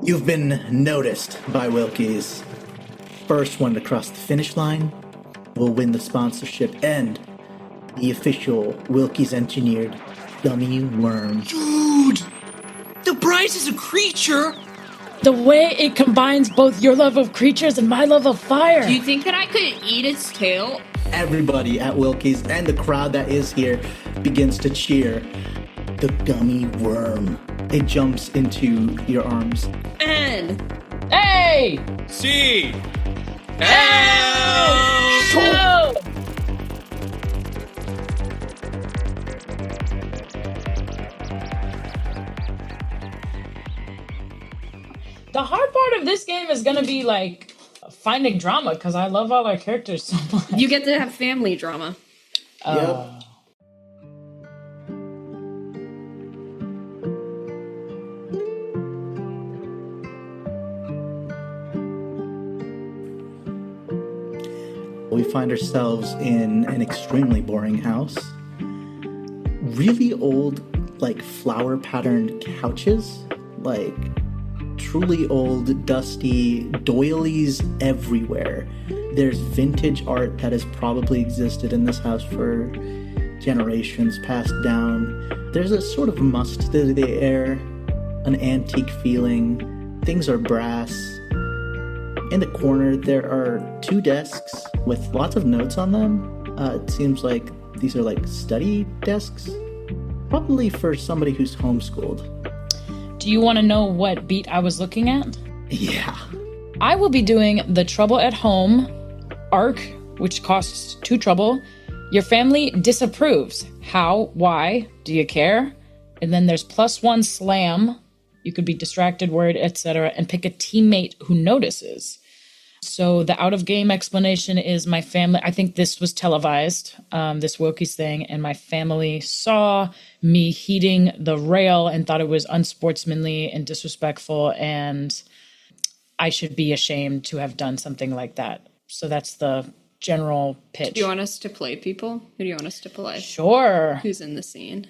You've been noticed by Wilkie's. First one to cross the finish line will win the sponsorship and the official Wilkie's engineered gummy worm. Dude! The prize is a creature! The way it combines both your love of creatures and my love of fire. Do you think that I could eat its tail? Everybody at Wilkie's and the crowd that is here begins to cheer. The gummy worm. It jumps into your arms. N. Hey! C. L! The hard part of this game is gonna be like finding drama because I love all our characters so much. You get to have family drama. Yep. We find ourselves in an extremely boring house. Really old, like flower-patterned couches. Like truly old, dusty doilies everywhere. There's vintage art that has probably existed in this house for generations passed down. There's a sort of must to the air, an antique feeling. Things are brass. In the corner, there are 2 desks with lots of notes on them. It seems like these are like study desks. Probably for somebody who's homeschooled. Do you want to know what beat I was looking at? Yeah. I will be doing the Trouble at Home arc, which costs 2 trouble. Your family disapproves. How? Why? Do you care? And then there's +1 slam. You could be distracted, worried, etc. And pick a teammate who notices. So the out-of-game explanation is my family. I think this was televised, this Wilkie's thing, and my family saw me heating the rail and thought it was unsportsmanly and disrespectful, and I should be ashamed to have done something like that. So that's the general pitch. Do you want us to play people? Who do you want us to play? Sure. Who's in the scene?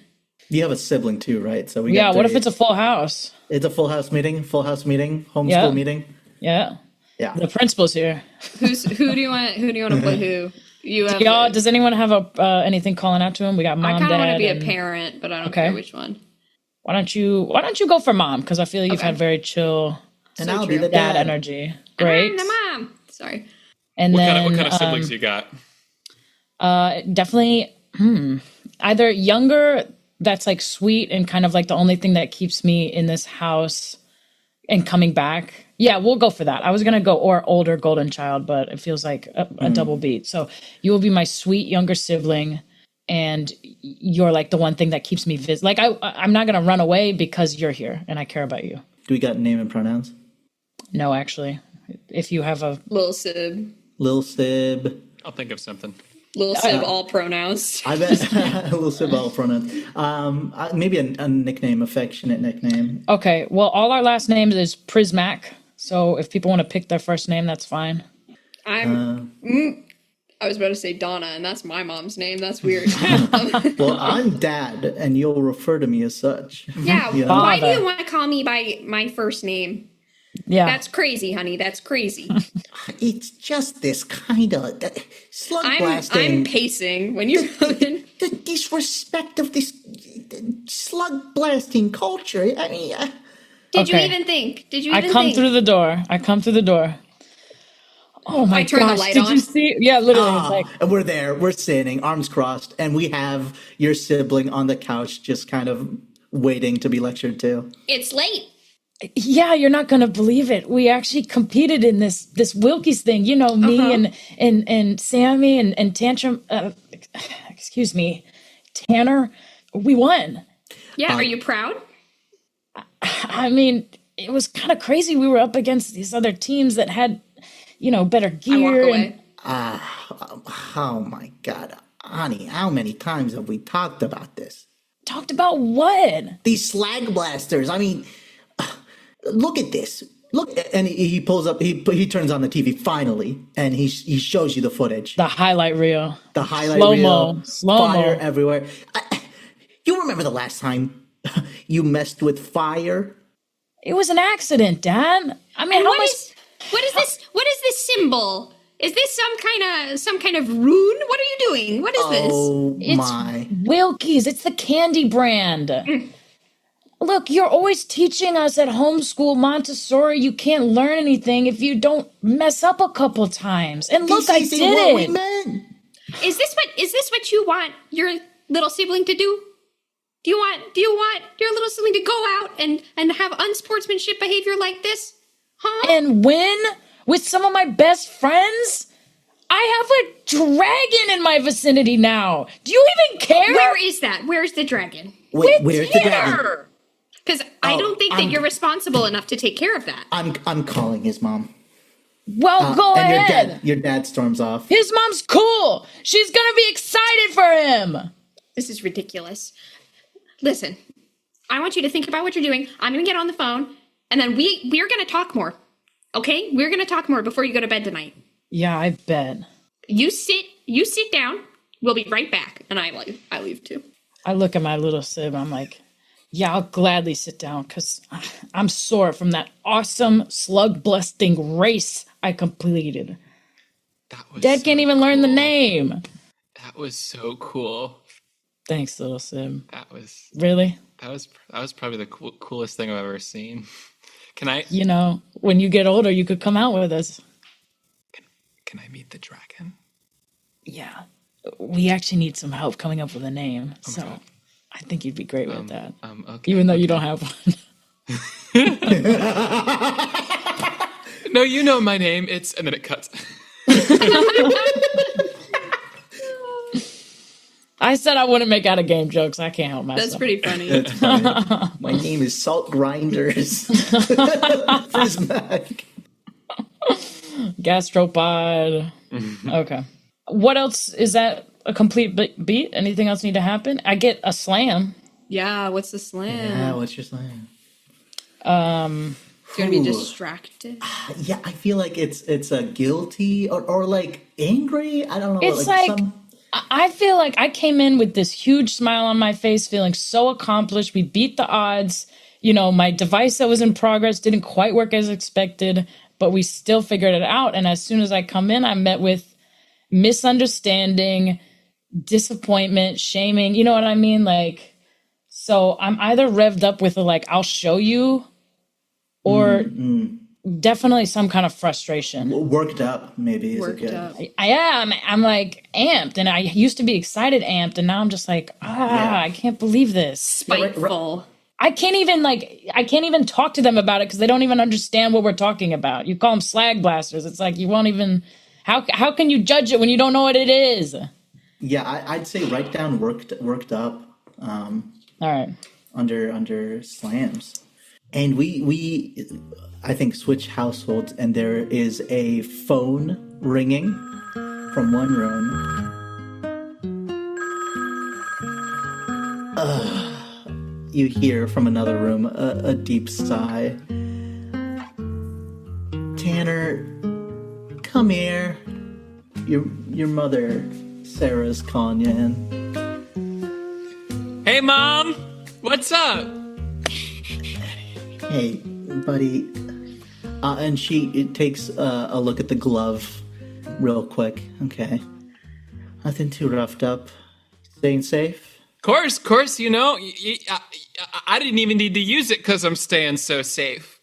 You have a sibling too, right? So we what if it's a full house? It's a full house meeting, homeschool meeting. Yeah. Yeah. The principal's here. Who do you want to play who? You have Y'all, does anyone have anything calling out to him? We got mom, I kind of want to be and a parent, but I don't care which one. Why don't you go for mom? Because I feel you've had very chill and I'll be the dad energy. Great. I'm the mom. Sorry. And what then kind of siblings you got? Definitely either younger, that's like sweet and kind of like the only thing that keeps me in this house and coming back. Yeah, we'll go for that. I was going to go or older golden child, but it feels like a double beat. So you will be my sweet younger sibling, and you're like the one thing that keeps me like I'm not going to run away because you're here and I care about you. Do we got name and pronouns? No, actually. If you have a... Lil Sib. I'll think of something. Lil Sib, all pronouns. I bet. Lil Sib, all pronouns. Maybe a nickname, affectionate nickname. Okay, well, all our last names is Prismac. So if people want to pick their first name, that's fine. I was about to say Donna, and that's my mom's name. That's weird. Well, I'm Dad, and you'll refer to me as such. Yeah, You know? why do you want to call me by my first name? Yeah. That's crazy, honey. That's crazy. It's just this kind of slug blasting. I'm pacing when you come in. The disrespect of this slug blasting culture. I mean... Did you even think? I come through the door. Oh my gosh. I turned the light Did on. you see? Yeah, literally. It's like, and we're there. We're standing, arms crossed, and we have your sibling on the couch just kind of waiting to be lectured to. It's late. yeah, you're not going to believe it. We actually competed in this Wilkie's thing. You know, me and Sammy and Tantrum, excuse me, Tanner, we won. Yeah, are you proud? I mean, it was kind of crazy. We were up against these other teams that had, you know, better gear. I walk away. Oh my God. Ani, how many times have we talked about this? Talked about what? These Slugbasters. I mean, look at this. Look, and he pulls up, he turns on the TV finally, and he shows you the footage. The highlight reel. The highlight reel. Slow-mo. Fire everywhere. You remember the last time You messed with fire. It was an accident, Dad. I mean, What is this symbol? Is this some kind of rune? What are you doing? What is this? Oh, It's my. Wilkie's. It's the candy brand. Look, you're always teaching us at homeschool Montessori you can't learn anything if you don't mess up a couple times. And look, I This did isn't what we it. meant. Is this what you want your little sibling to do? Do you want your little sibling to go out and have unsportsmanship behavior like this? Huh? And win with some of my best friends? I have a dragon in my vicinity now. Do you even care? Where is that? Where's the dragon? Wait, where's the dragon? Because I don't think that you're responsible enough to take care of that. I'm calling his mom. Well, go and ahead. Your dad storms off. His mom's cool. She's gonna be excited for him. This is ridiculous. Listen, I want you to think about what you're doing. I'm going to get on the phone, and then we're going to talk more. Okay? We're going to talk more before you go to bed tonight. Yeah, I bet. You sit down. We'll be right back. And I leave too. I look at my little sib. I'm like, yeah, I'll gladly sit down because I'm sore from that awesome slug-blasting race I completed. That was Dad can't even learn the name. That was so cool. Thanks, little sib. That was Really? probably the coolest thing I've ever seen. Can I You know, when you get older, you could come out with us. can I meet the dragon? Yeah. We actually need some help coming up with a name. So Okay. I think you'd be great with that. Okay. Even though you don't have one. No, you know my name. It's and then it cuts. I said I wouldn't make out of game jokes. I can't help myself. That's pretty funny. That's funny. My name is Salt Grinders. Frismac. Gastropod. Okay. What else? Is that a complete beat? Anything else need to happen? I get a slam. Yeah, what's the slam? Yeah, what's your slam? It's going to be distracted. Yeah, I feel like it's a guilty or like angry. I don't know. It's like I feel like I came in with this huge smile on my face, feeling so accomplished. We beat the odds. You know, my device that was in progress didn't quite work as expected, but we still figured it out. And as soon as I come in, I'm met with misunderstanding, disappointment, shaming. You know what I mean? Like, so I'm either revved up with I'll show you, or definitely some kind of frustration. worked up, maybe. Is Worked it good? up. I am. I'm like amped, and I used to be excited amped, and now I'm just like, I can't believe this. Spiteful. I can't even talk to them about it because they don't even understand what we're talking about. You call them Slagblasters. It's like you won't even. How can you judge it when you don't know what it is? Yeah, I'd say write down worked up. All right. Under slams, and we I think switch households, and there is a phone ringing from one room. You hear from another room a deep sigh. Tanner, come here. Your mother, Sarah's calling you in. Hey, Mom! What's up? Hey, buddy. And she takes a look at the glove real quick. Okay. Nothing too roughed up. Staying safe? Course, you know, I didn't even need to use it because I'm staying so safe.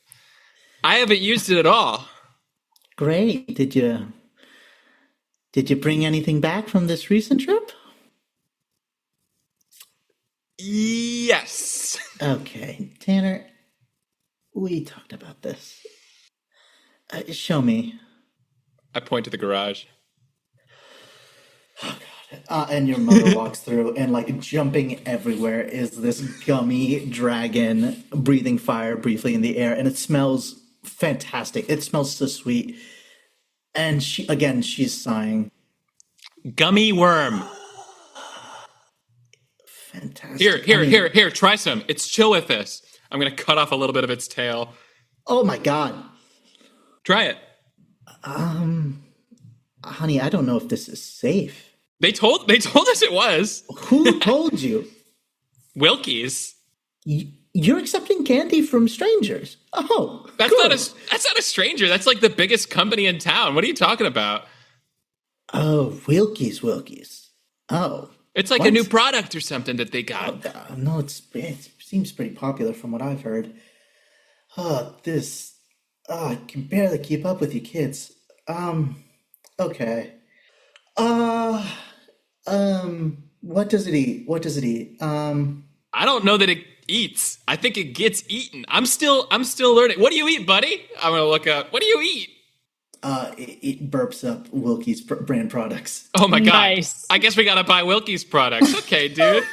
I haven't used it at all. Great. Did you bring anything back from this recent trip? Yes. Okay. Tanner, we talked about this. Show me. I point to the garage. And your mother walks through, and jumping everywhere is this gummy dragon breathing fire briefly in the air, and it smells fantastic. It smells so sweet. And she's sighing. Gummy worm. Fantastic. Here, try some. It's chill with this. I'm gonna cut off a little bit of its tail. Oh my god. Try it. Honey, I don't know if this is safe. They told us it was. Who told you? Wilkie's. You're accepting candy from strangers. Oh, That's cool. that's not a stranger. That's like the biggest company in town. What are you talking about? Oh, Wilkie's. Oh. It's like What? a new product or something that they got. No, it seems pretty popular from what I've heard. I can barely keep up with you kids. Okay. What does it eat? I don't know that it eats. I think it gets eaten. I'm still learning. What do you eat, buddy? I'm gonna look up. What do you eat? It burps up Wilkie's brand products. Oh my god! Nice. I guess we gotta buy Wilkie's products. Okay, dude.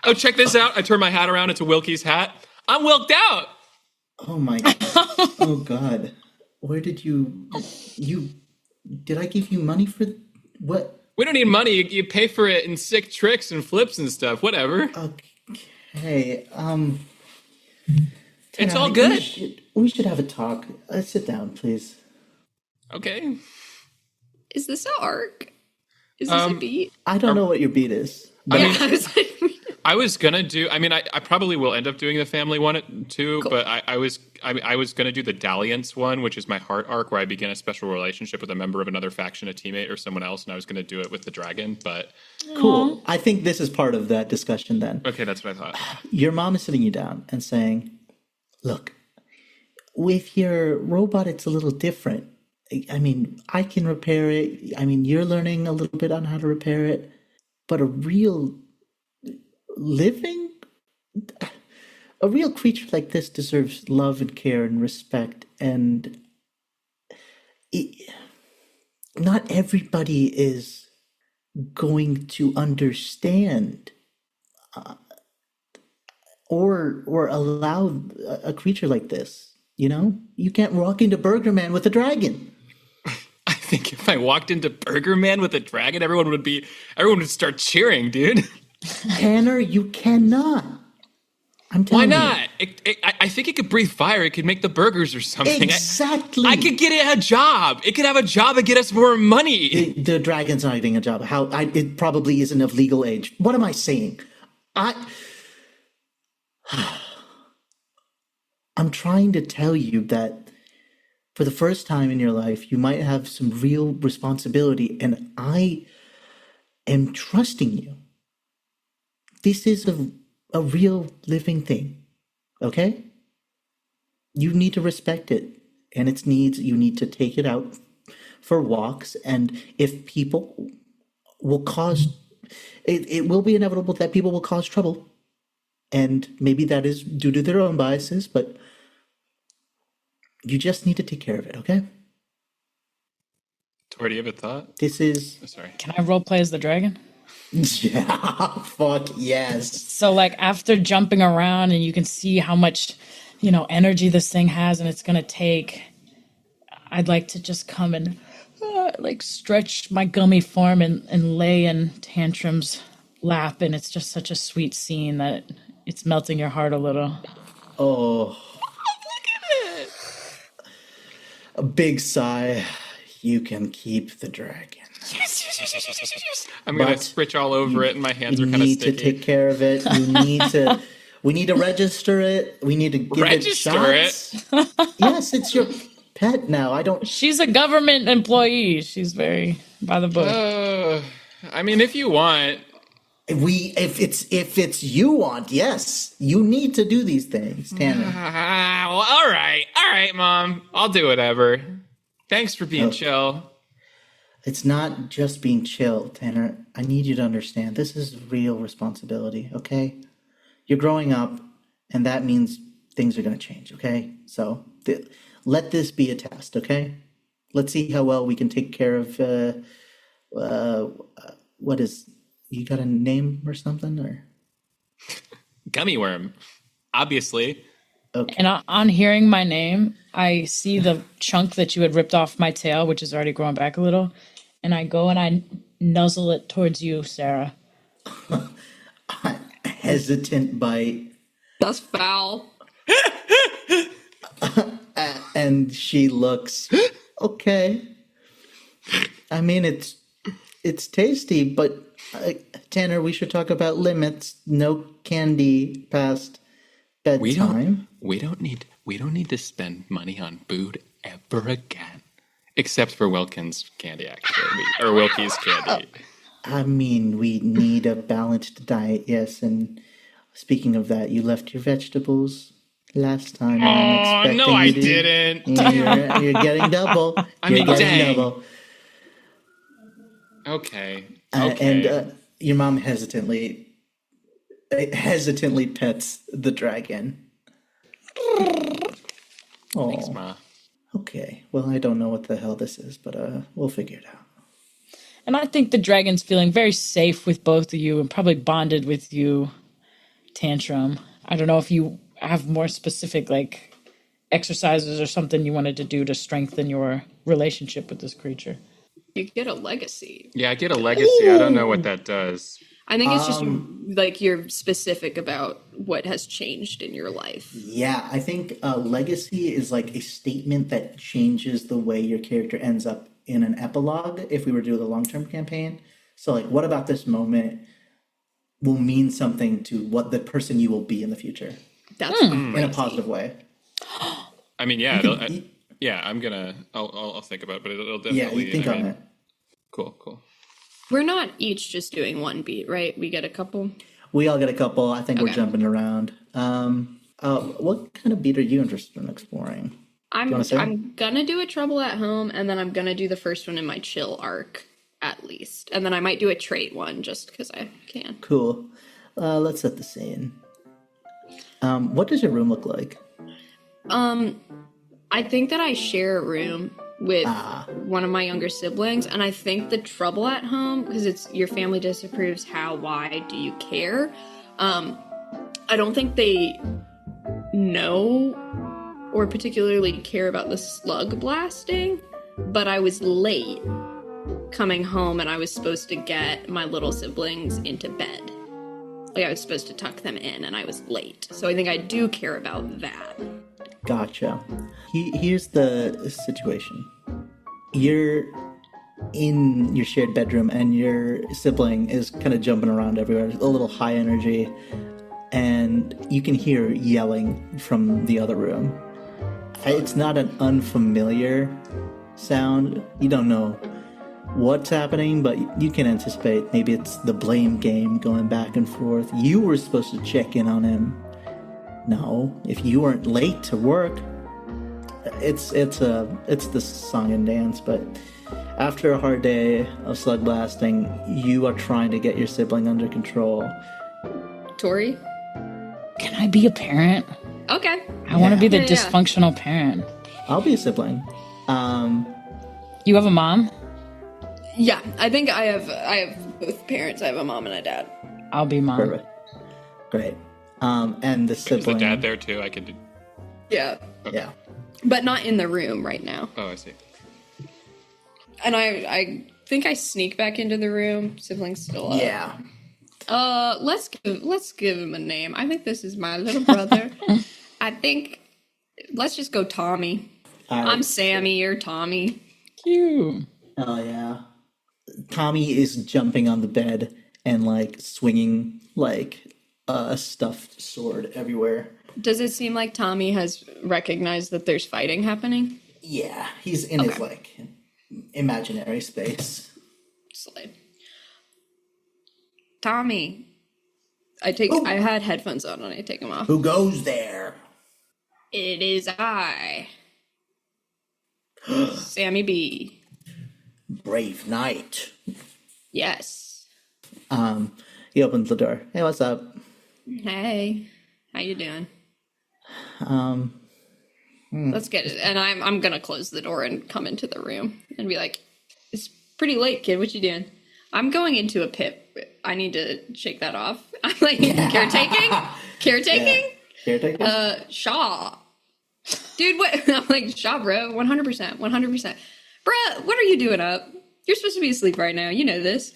Oh, check this out! I turn my hat around. It's a Wilkie's hat. I'm wilked out. Oh my! Oh god! Where did you? Did I give you money for what? We don't need money. You pay for it in sick tricks and flips and stuff. Whatever. Okay. It's all Tanner, good. We should have a talk. Sit down, please. Okay. Is this an arc? Is this a beat? I don't know what your beat is. I was like, I was gonna do. I mean, I probably will end up doing the family one too. Cool. But I was gonna do the dalliance one, which is my heart arc, where I begin a special relationship with a member of another faction, a teammate, or someone else, and I was gonna do it with the dragon. But Cool. I think this is part of that discussion. Then. Okay, that's what I thought. Your mom is sitting you down and saying, "Look, with your robot, it's a little different. I mean, I can repair it. I mean, you're learning a little bit on how to repair it, but a real creature like this deserves love and care and respect, and not everybody is going to understand or allow a creature like this. You know, you can't walk into Burger Man with a dragon." I think if I walked into Burger Man with a dragon, everyone would start cheering, dude. Tanner, you cannot. I'm telling Why you. not? I think it could breathe fire. It could make the burgers or something. Exactly. I could get it a job. It could have a job and get us more money. The dragon's not getting a job. It probably isn't of legal age. What am I saying? I'm trying to tell you that for the first time in your life, you might have some real responsibility, and I am trusting you. This is a real living thing, okay? You need to respect it and its needs. You need to take it out for walks, and if people will cause, it will be inevitable that people will cause trouble, and maybe that is due to their own biases, but you just need to take care of it, okay? Tori, do you have a thought? This is... Oh, sorry. Can I roleplay as the dragon? Yeah, fuck yes. So, like, after jumping around and you can see how much, energy this thing has and it's going to take, I'd like to just come and, stretch my gummy form and lay in Tantrum's lap. And it's just such a sweet scene that it's melting your heart a little. Oh. Look at it. A big sigh. You can keep the dragon. Yes. I'm going to switch all over it and my hands are kind of sticky. You need to take care of it. We need to register it. We need to give it shots. Yes, it's your pet now. She's a government employee. She's very by the book. If you want. If it's you want, yes. You need to do these things, Tanner. Well, all right, Mom. I'll do whatever. Thanks for being chill. It's not just being chill, Tanner. I need you to understand. This is real responsibility, okay? You're growing up, and that means things are going to change, okay? So let this be a test, okay? Let's see how well we can take care of, what is, you got a name or something, or? Gummy worm, obviously. Okay. And on hearing my name, I see the chunk that you had ripped off my tail, which is already growing back a little. And I go and I nuzzle it towards you, Sarah. Hesitant bite. That's foul. And she looks, okay. I mean, it's tasty, but Tanner, we should talk about limits. No candy past bedtime. We don't need to spend money on food ever again. Except for Wilkins candy, actually. Or Wilkie's candy. I mean, we need a balanced diet, yes. And speaking of that, you left your vegetables last time. Oh, no, I didn't. You're getting double. Dang. Double. Okay. And your mom hesitantly pets the dragon. Thanks, Ma. Okay. Well, I don't know what the hell this is, but we'll figure it out. And I think the dragon's feeling very safe with both of you and probably bonded with you, Tantrum. I don't know if you have more specific, like, exercises or something you wanted to do to strengthen your relationship with this creature. You get a legacy. Yeah, I get a legacy. Ooh. I don't know what that does. I think it's just like you're specific about what has changed in your life. Yeah, I think legacy is like a statement that changes the way your character ends up in an epilogue if we were to do the long-term campaign. So like, what about this moment will mean something to what the person you will be in the future? That's in a positive way. I mean, yeah, I'll think about it, but it'll definitely... Yeah, you think on it. Cool. We're not each just doing one beat, right? We get a couple? We all get a couple. I think we're jumping around. What kind of beat are you interested in exploring? I'm gonna do a trouble at home, and then I'm gonna do the first one in my chill arc, at least. And then I might do a trait one, just because I can. Cool. Let's set the scene. What does your room look like? I think that I share a room with one of my younger siblings, and I think the trouble at home, because it's your family disapproves, how, why do you care? I don't think they know or particularly care about the slug blasting, but I was late coming home and I was supposed to get my little siblings into bed. Like I was supposed to tuck them in and I was late. So I think I do care about that. Gotcha. Here's the situation. You're in your shared bedroom and your sibling is kind of jumping around everywhere, a little high energy, and you can hear yelling from the other room. It's not an unfamiliar sound. You don't know what's happening, but you can anticipate maybe it's the blame game going back and forth. You were supposed to check in on him. No, if you weren't late to work, it's the song and dance. But after a hard day of slug blasting, you are trying to get your sibling under control. Tori, can I be a parent? Okay. I want to be the dysfunctional parent. I'll be a sibling. You have a mom? Yeah, I think I have both parents. I have a mom and a dad. I'll be mom. Perfect. Great. And the sibling. Is the dad there too? I could do... Yeah. Okay. Yeah. But not in the room right now. Oh, I see. And I think I sneak back into the room. Sibling's still up. Yeah. Let's give him a name. I think this is my little brother. I think let's just go Tommy. I'm Sammy, you're Tommy. Cute. Oh yeah. Tommy is jumping on the bed and like swinging like a stuffed sword everywhere. Does it seem like Tommy has recognized that there's fighting happening? Yeah, he's in his like imaginary space. Slide. Tommy. I had headphones on and I take them off. Who goes there? It is I. Sammy B. Brave knight. Yes. He opens the door. Hey, what's up? Hey. How you doing? Let's get it. And I'm gonna close the door and come into the room and be like, it's pretty late, kid. What you doing? I'm going into a pit. I need to shake that off. I'm like, caretaking? Yeah. Caretaking? Shaw. Dude, what? I'm like, Shaw, bro. 100%. 100%. Bruh, what are you doing up? You're supposed to be asleep right now. You know this.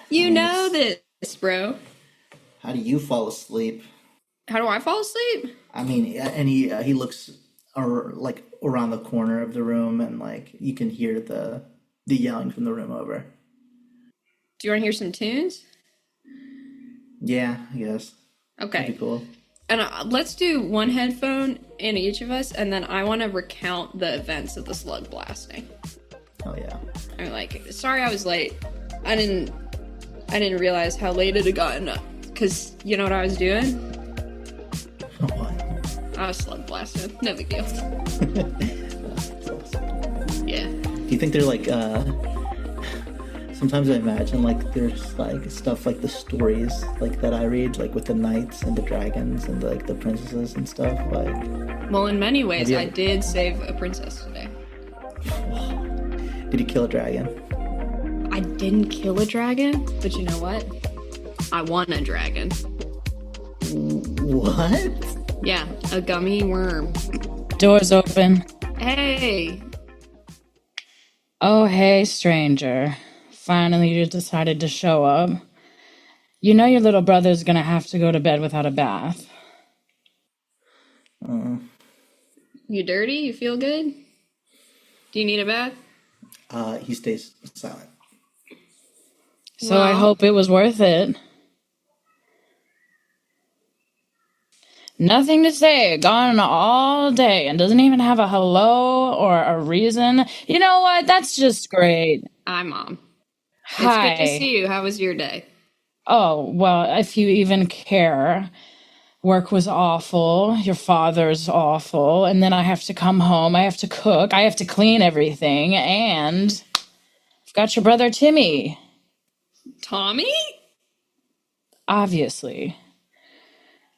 You know this, bro. How do you fall asleep? How do I fall asleep? I mean, and he looks like around the corner of the room, and like you can hear the yelling from the room over. Do you want to hear some tunes? Yeah, I guess. Okay. That'd be cool. And let's do one headphone in each of us, and then I want to recount the events of the slug blasting. Oh yeah. I'm like, sorry I was late. I didn't realize how late it had gotten. Because you know what I was doing? What? I was slug blasting. No big deal. That's awesome. Yeah. Do you think they're like, sometimes I imagine like there's like stuff like the stories like that I read, like with the knights and the dragons and like the princesses and stuff, like... Well, in many ways, I did save a princess today. Did you kill a dragon? I didn't kill a dragon, but you know what? I won a dragon. What? Yeah, a gummy worm. Doors open. Hey! Oh, hey, stranger. Finally, you decided to show up. You know your little brother's gonna have to go to bed without a bath. You dirty? You feel good? Do you need a bath? He stays silent. So I hope it was worth it. Nothing to say, gone all day, and doesn't even have a hello or a reason. You know what? That's just great. Hi, Mom. Hi. It's good to see you. How was your day? Oh, well, if you even care. Work was awful. Your father's awful. And then I have to come home. I have to cook. I have to clean everything. And I've got your brother Timmy. Tommy? Obviously.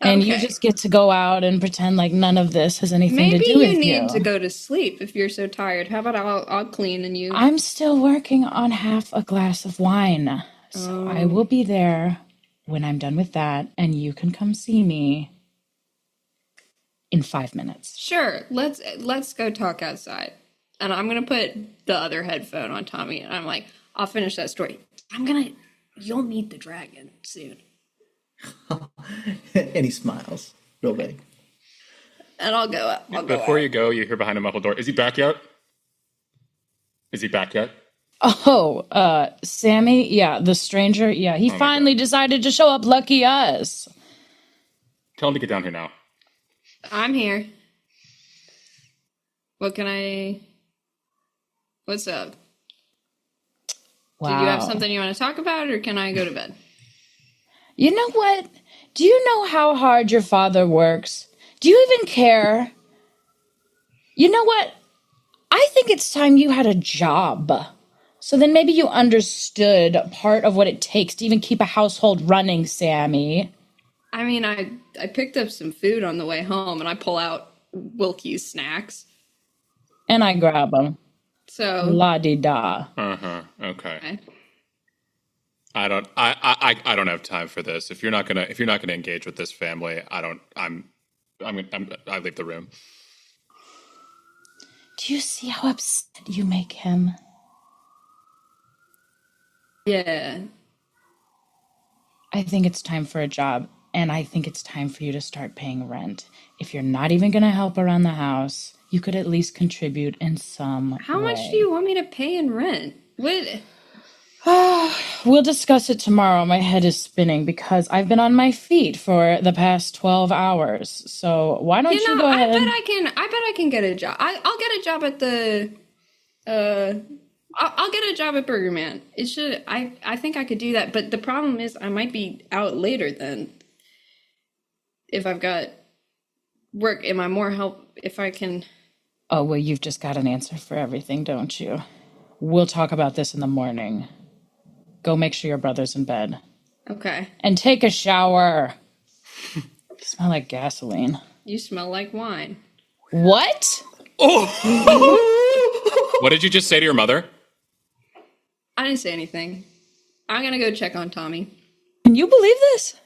And Okay. you just get to go out and pretend like none of this has anything Maybe to do with you you. need to go to sleep if you're so tired. How about I'll clean and you... I'm still working on half a glass of wine. So I will be there when I'm done with that, and you can come see me in 5 minutes. Sure, let's go talk outside. And I'm gonna put the other headphone on Tommy, and I'm like, I'll finish that story. You'll meet the dragon soon. And he smiles real big. And I'll go up. Before you go, you hear behind a muffled door. Is he back yet? Oh, Sammy? Yeah, the stranger? Yeah, he finally decided to show up. Lucky us. Tell him to get down here now. I'm here. What's up? Wow. Do you have something you want to talk about, or can I go to bed? You know what? Do you know how hard your father works? Do you even care? You know what? I think it's time you had a job. So then maybe you understood part of what it takes to even keep a household running, Sammy. I mean, I picked up some food on the way home, and I pull out Wilkie's snacks. And I grab them. So La-di-da. Okay. I don't have time for this. If you're not gonna engage with this family, I leave the room. Do you see how upset you make him? yeah. I think it's time for a job, and I think it's time for you to start paying rent. If you're not even going to help around the house, you could at least contribute in some How much do you want me to pay in rent? What? We'll discuss it tomorrow. My head is spinning because I've been on my feet for the past 12 hours. So why don't you go ahead? I bet I can get a job. I'll get a job at the I'll get a job at Burger Man. I think I could do that, but the problem is I might be out later then. If I've got work, am I more help if I can? Oh, well, you've just got an answer for everything, don't you? We'll talk about this in the morning. Go make sure your brother's in bed. Okay. And take a shower. You smell like gasoline. You smell like wine. What? Oh! What did you just say to your mother? I didn't say anything. I'm gonna go check on Tommy. Can you believe this?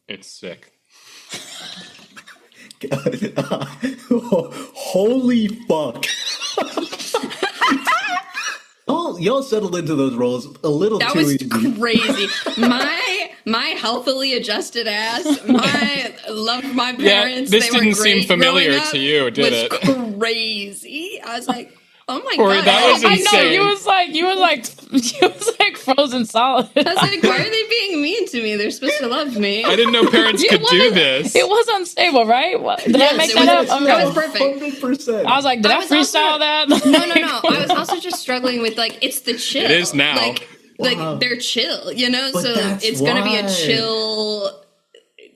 It's sick. Holy fuck. Y'all settled into those roles a little That too was easy. crazy. My healthily adjusted ass. I loved my parents. This they were didn't great seem familiar growing up, to you, did was it? Crazy. I was like, Oh my Corey, god! that was I know insane. you was like frozen solid. I was like, why are they being mean to me? They're supposed to love me. I didn't know parents could do this. It was unstable, right? Did I make it that was- up? that Okay. was perfect. 100%. I was like, did I, was also- freestyle that? No. I was also just struggling with like it's the chill. It is now. Like they're chill, you know. But so that's it's gonna be a why. chill.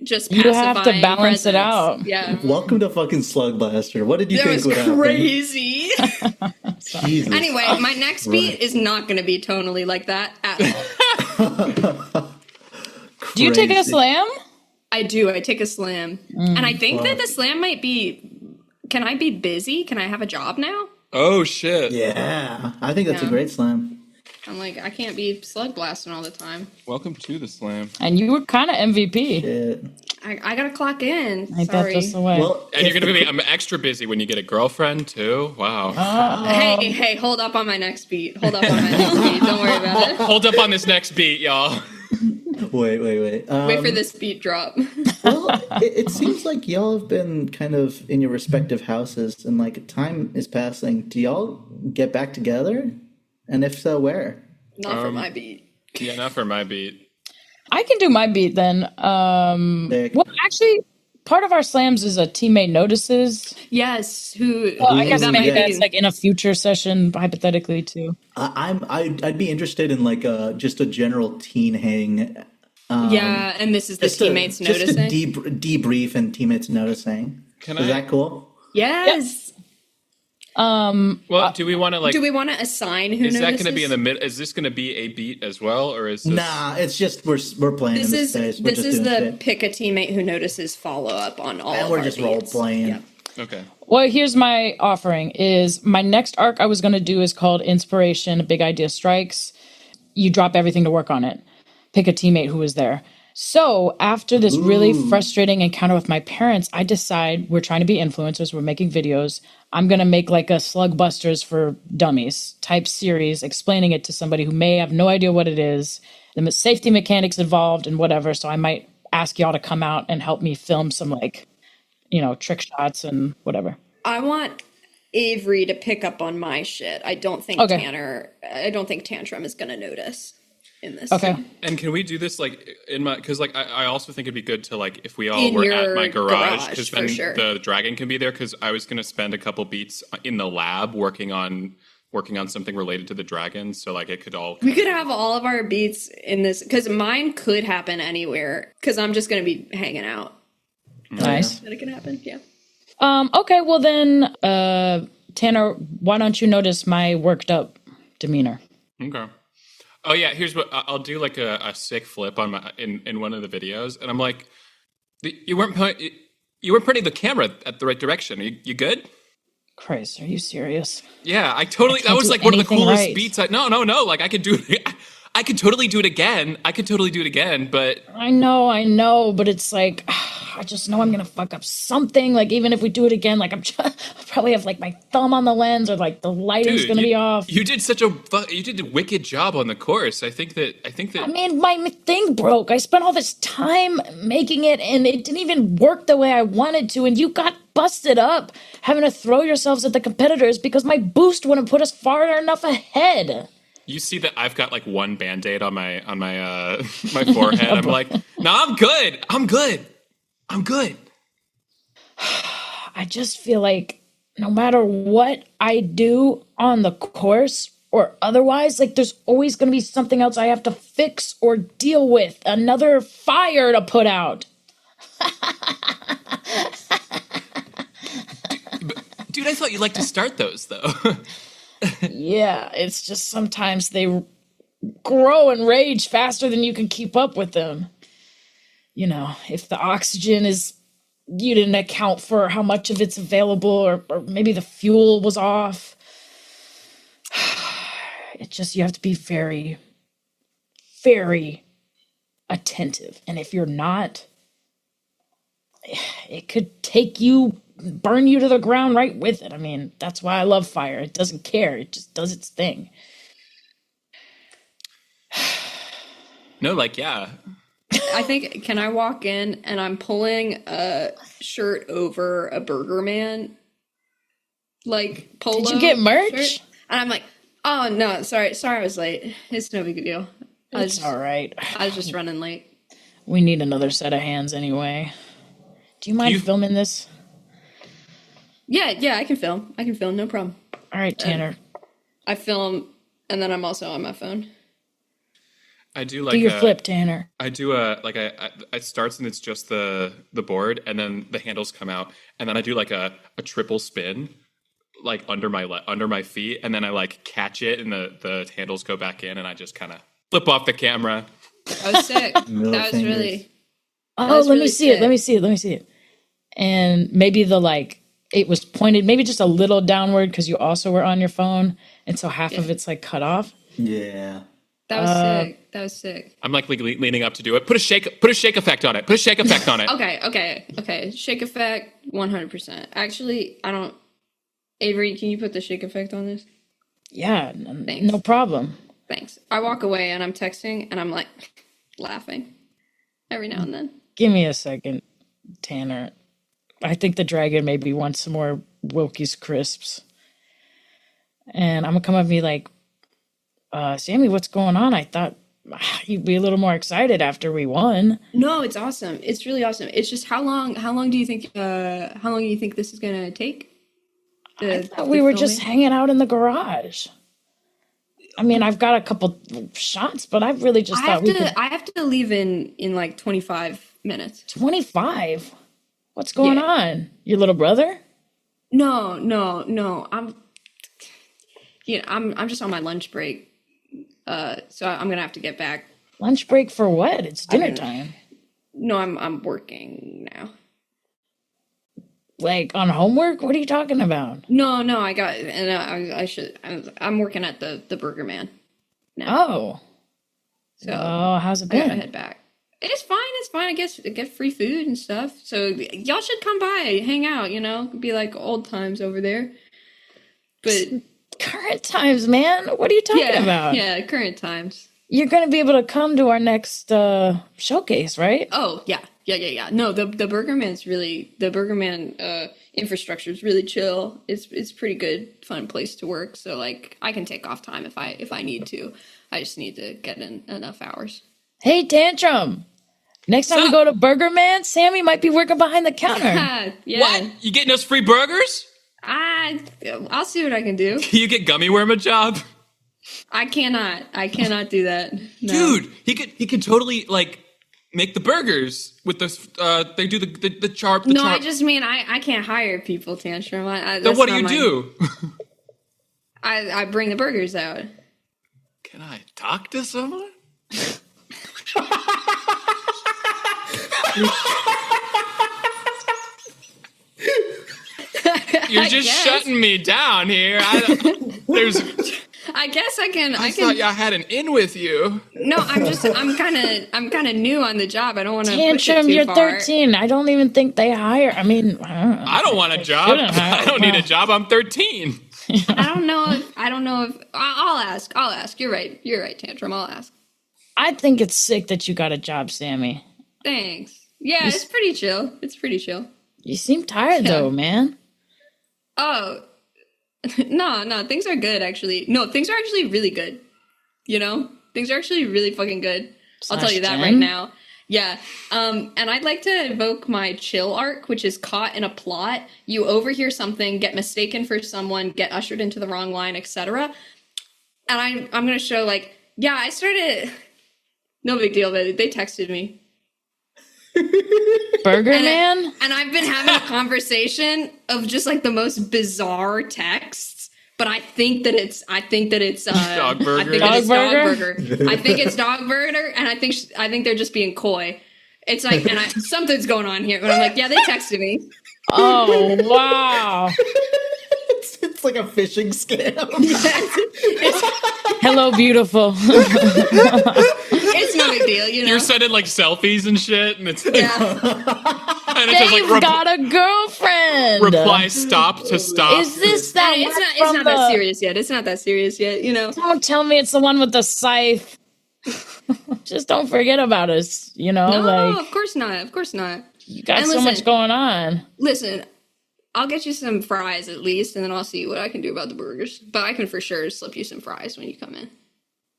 Just You have to pacifying balance it presence. out. Yeah. Welcome to fucking Slugblaster. What did you That think was would happen? crazy. Jesus. Anyway, my next beat is not going to be tonally like that at all. Do you take a Crazy. slam? I do. I take a slam. And I think that the slam might be. Can I be busy? Can I have a job now? Oh shit! Yeah, I think that's a Yeah. great slam. I'm like, I can't be slug blasting all the time. Welcome to the slam. And you were kind of MVP. Shit. I gotta clock in. Ain't that Sorry. just the way? Well, And you're if gonna the- be extra busy when you get a girlfriend too. Wow. Hey, hold up on my next beat. Hold up on my next beat. Don't worry about it. Hold up on this next beat, y'all. Wait. Wait for this beat drop. Well, it seems like y'all have been kind of in your respective houses, and like time is passing. Do y'all get back together? And if so, where? Not for my beat. Yeah, not for my beat. I can do my beat then. There- Well, actually, part of our slams is a teammate notices. Yes, who? Well, I guess that maybe might that's be. like in a future session, hypothetically too. I'd be interested in like just a general teen hang. Yeah, and this is the teammates noticing. Just a debrief and teammates noticing. Can Is I- that cool? Yes. Well, do we want to like? Do we want to assign who Is that notices? going to be in the mid? Is this going to be a beat as well, or is this? Nah, it's just we're playing This in is this space. We're this just is doing the shit. pick a teammate who notices follow up on all. And of we're our just beats. role playing. Yeah. Okay. Well, here's my offering: is my next arc I was going to do is called Inspiration. Big Idea Strikes. You drop everything to work on it. Pick a teammate who was there. So after this really frustrating encounter with my parents, I decide we're trying to be influencers. We're making videos. I'm going to make like a Slugbusters for Dummies type series, explaining it to somebody who may have no idea what it is, the safety mechanics involved and whatever. So I might ask y'all to come out and help me film some like, trick shots and whatever. I want Avery to pick up on my shit. I don't think Okay. Tantrum is going to notice in this. Okay. And can we do this like in my? Because like I also think it'd be good to like if we all In were your at my garage, garage, because for then sure. the dragon can be there. Because I was gonna spend a couple beats in the lab working on something related to the dragon, so like it could all. We could have all of our beats in this because mine could happen anywhere because I'm just going to be hanging out. Nice. That it can happen. Yeah. Okay. Well then, Tanner, why don't you notice my worked up demeanor? Okay. Oh yeah, here's what I'll do: like a sick flip on my in one of the videos, and I'm like, you weren't putting the camera at the right direction. You good? Christ, are you serious? Yeah, I totally. can't That was do like one of the anything coolest right. beats. No. Like I could do it. I could totally do it again. But I know, but it's like I just know I'm gonna fuck up something. Like even if we do it again, like I'll probably have like my thumb on the lens or like the lighting's dude, gonna be off. You did you did a wicked job on the course. I think that. I mean, my thing broke. I spent all this time making it, and it didn't even work the way I wanted to. And you got busted up having to throw yourselves at the competitors because my boost wouldn't put us far enough ahead. You see that I've got like one Band-Aid on my my forehead. I'm like, no, I'm good. I just feel like no matter what I do on the course or otherwise, like there's always going to be something else I have to fix or deal with, another fire to put out. Dude, I thought you'd like to start those though. Yeah, it's just sometimes they grow and rage faster than you can keep up with them. If the oxygen is, you didn't account for how much of it's available, or maybe the fuel was off. You have to be very, very attentive. And if you're not, it could burn you to the ground right with it. I mean, that's why I love fire. It doesn't care. It just does its thing. No, like yeah. I think, can I walk in and I'm pulling a shirt over a Burger Man like polo. Did you get merch? Shirt. And I'm like, oh no, sorry, I was late. It's no big deal. It's all right. I was just running late. We need another set of hands anyway. Do you mind filming this? Yeah, I can film. No problem. All right, Tanner. I film, and then I'm also on my phone. I do like do your flip, Tanner. I do it starts and it's just the board, and then the handles come out, and then I do like a triple spin, like under my feet, and then I like catch it, and the handles go back in, and I just kind of flip off the camera. That was sick. That was really. Oh, let me see it. And maybe it was pointed, maybe just a little downward because you also were on your phone, and so half of it's like cut off. Yeah. That was sick. I'm like leaning up to do it. Put a shake effect on it. Okay. Shake effect, 100%. Actually, I don't. Avery, can you put the shake effect on this? Yeah, Thanks. No problem. Thanks. I walk away and I'm texting and I'm like laughing every now and then. Give me a second, Tanner. I think the dragon maybe wants some more Wilkie's crisps. And I'm gonna come up and be like, Sammy, what's going on? I thought you'd be a little more excited after we won. No, it's awesome. It's really awesome. It's just how long do you think this is gonna take? I thought we were just hanging out in the garage. I mean, I've got a couple shots, but I really just thought I have to leave in like 25 minutes. 25? What's going on? Your little brother? No. I'm just on my lunch break. So I'm gonna have to get back. Lunch break for what? It's dinner time. No, I'm working now. Like on homework? What are you talking about? No, I'm working at the Burger Man now. Oh. So how's it been? I gotta head back. It's fine. I guess I get free food and stuff. So y'all should come by, hang out, be like old times over there. But current times, man. What are you talking about? Yeah, current times. You're going to be able to come to our next showcase, right? Oh, yeah. No, the Burger Man infrastructure is really chill. It's pretty good, fun place to work. So like I can take off time if I need to. I just need to get in enough hours. Hey, Tantrum. Next time we go to Burger Man, Sammy might be working behind the counter. Yeah. What? You getting us free burgers? I'll see what I can do. Can you get Gummy Worm a job? I cannot do that. No. Dude, he could totally like make the burgers with the they do the charp. I just mean I can't hire people, Tantrum. Then what do you do? I bring the burgers out. Can I talk to someone? You're just shutting me down here. I guess I can. I thought y'all had an in with you. No, I'm kind of new on the job. I don't want to push it Tantrum, too you're far. 13. I don't even think they hire. I mean, I don't want a job. I don't need a job. I'm 13. I don't know if I'll ask. You're right, Tantrum. I'll ask. I think it's sick that you got a job, Sammy. Thanks. Yeah, it's pretty chill. You seem tired though, man. Oh, no, things are good, actually. No, things are actually really good. Things are actually really fucking good. I'll tell you that right now. Yeah. And I'd like to evoke my chill arc, which is caught in a plot. You overhear something, get mistaken for someone, get ushered into the wrong line, etc. And I'm going to show, like, yeah, I started... No big deal, but they texted me. Burger Man? And I've been having a conversation of just like the most bizarre texts, but I think that it's Dog burger. I think that it's dog burger. I think it's dog burger, and I think they're just being coy. It's like, something's going on here. And I'm like, yeah, they texted me. Oh wow. It's like a phishing scam. Hello, beautiful. It's no big deal, You're sending like selfies and shit, and it's and it says They've like got a girlfriend. reply stop to stop. Is this that? It's not that serious yet. It's not that serious yet. Don't tell me it's the one with the scythe. Just don't forget about us. No, of course not. Of course not. You got so much going on. Listen, I'll get you some fries at least, and then I'll see what I can do about the burgers. But I can for sure slip you some fries when you come in.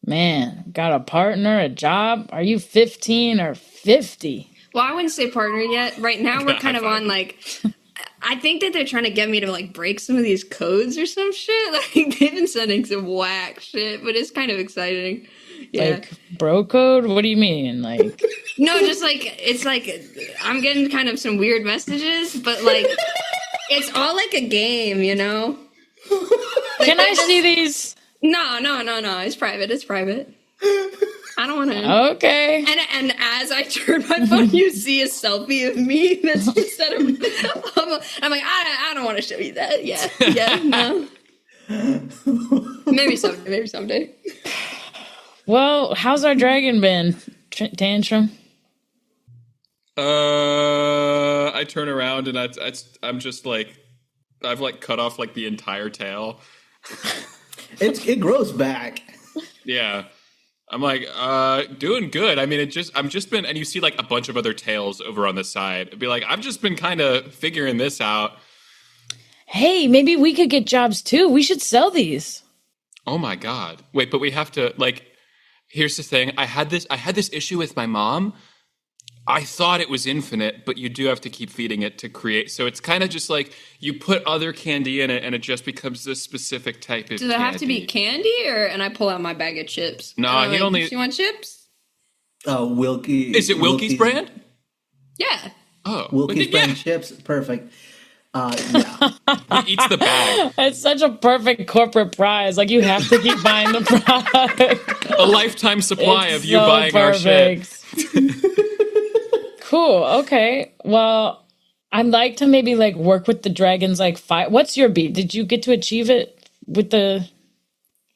Man, got a partner, a job? Are you 15 or 50? Well, I wouldn't say partner yet. Right now, we're kind of on, like... I think that they're trying to get me to, like, break some of these codes or some shit. Like, they've been sending some whack shit, but it's kind of exciting. Yeah. Like, bro code? What do you mean? Like... No, just, like, it's, like, I'm getting kind of some weird messages, but, like, it's all like a game, you know? Like, can I see these? No. It's private. I don't want to. Okay. And as I turn my phone, you see a selfie of me that's instead of. I'm like, I don't want to show you that. Yeah, no. Maybe someday. Well, how's our dragon been, Tantrum? I turn around and I'm just like, I've like cut off like the entire tail. It grows back. Yeah. I'm like, doing good. I mean, I'm just been, and you see like a bunch of other tails over on the side. It'd be like, I've just been kind of figuring this out. Hey, maybe we could get jobs too. We should sell these. Oh my God. Wait, but we have to like, here's the thing. I had this issue with my mom. I thought it was infinite, but you do have to keep feeding it to create. So it's kind of just like you put other candy in it and it just becomes this specific type of candy. Does it have to be candy and I pull out my bag of chips? No, he only... You want chips? Wilkie. Is it Wilkie's brand? Yeah. Oh. Wilkie's brand chips? Perfect. Yeah. He eats the bag. It's such a perfect corporate prize. Like, you have to keep buying the product. A lifetime supply It's of you so buying perfect. our shit. Cool. Okay. Well, I'd like to maybe like work with the dragons. Like, what's your beat? Did you get to achieve it with the?